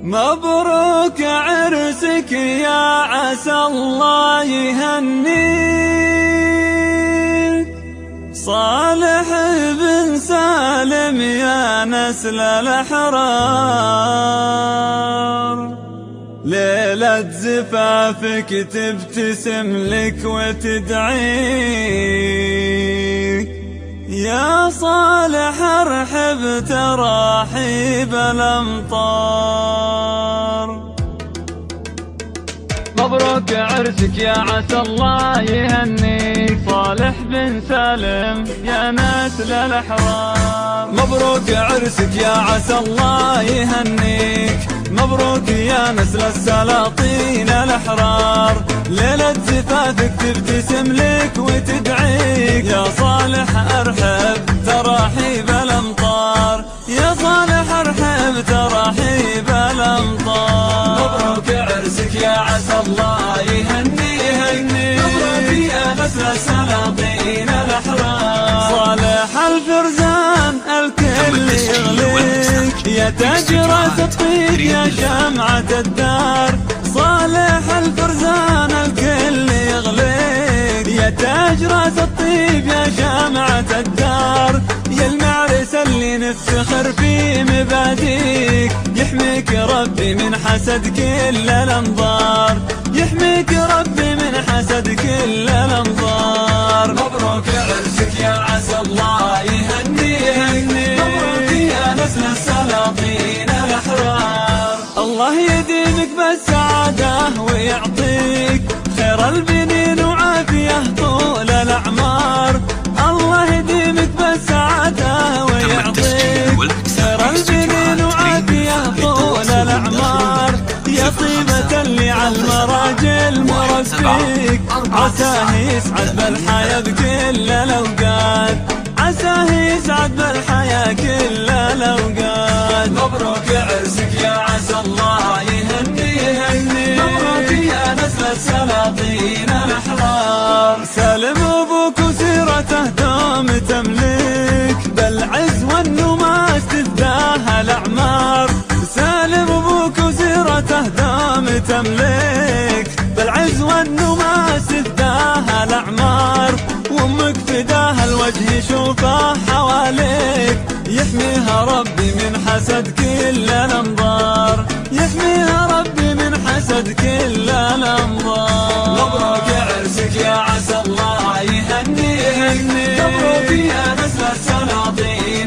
مبروك عرسك يا عسى الله يهنيك، صالح بن سالم يا نسل الأحرار. ليلة زفافك تبتسم لك وتدعيك، يا صالح ارحب تراحيب الأمطار. مبروك عرسك يا عسى الله يهنيك، صالح بن سالم يا نسل الأحرار. مبروك عرسك يا عسى الله يهنيك، مبروك يا نسل السلاطين الأحرار. ليلة زفافك تبتسم لك وتدعيك، يا صالح ارحب تراحيب الأمطار، يا صالح ارحب تراحيب الأمطار. مبروك عرسك يا عسى الله يهنيك، مبروك يا نسل السلاطين الأحرار. صالح الفرزان الكل يغليك، يا تاج راس الطيب يا شمعة الدار. صالح الفرزان الكل يغليك، يا تاج راس الطيب يا شمعة الدار. يا المعرس اللي نفتخر في مباديك، يحميك ربي من حسد كل الأنظار، يحميك ربي من حسد كل الأنظار. مبروك عرسك يا عسى الله يهنيك، مبروك يا نسل السلاطين الأحرار. الله يديمك بالسعادة ويعطيك خير البنين وعافية طول الأعمار. الله يديمك بالسعادة ويعطيك خير البنين وعافية طول الأعمار. يا طيبة اللي على المراجل مربيك، عساه يسعد بالحياة بكل الأوقات، عساه يسعد بالحياة كل الأوقات. مبروك عرسك يا عسى الله يهنيك، مبروك يا نسل السلاطين الأحرار. سالم أبوك وسيرته دوم تملك، بالعز والنماس تزداها الأعمار. سالم أبوك وسيرته دوم تملك، بالعز والنماس تزداها الأعمار. وامك فداها الوجه يشوفه حواليك، يحميها ربي من حسد كل الأنظار، يحميها ربي من حسد كل الأنظار. مبروك عرسك يا عسى الله يهنيك، مبروك يا نسل السلام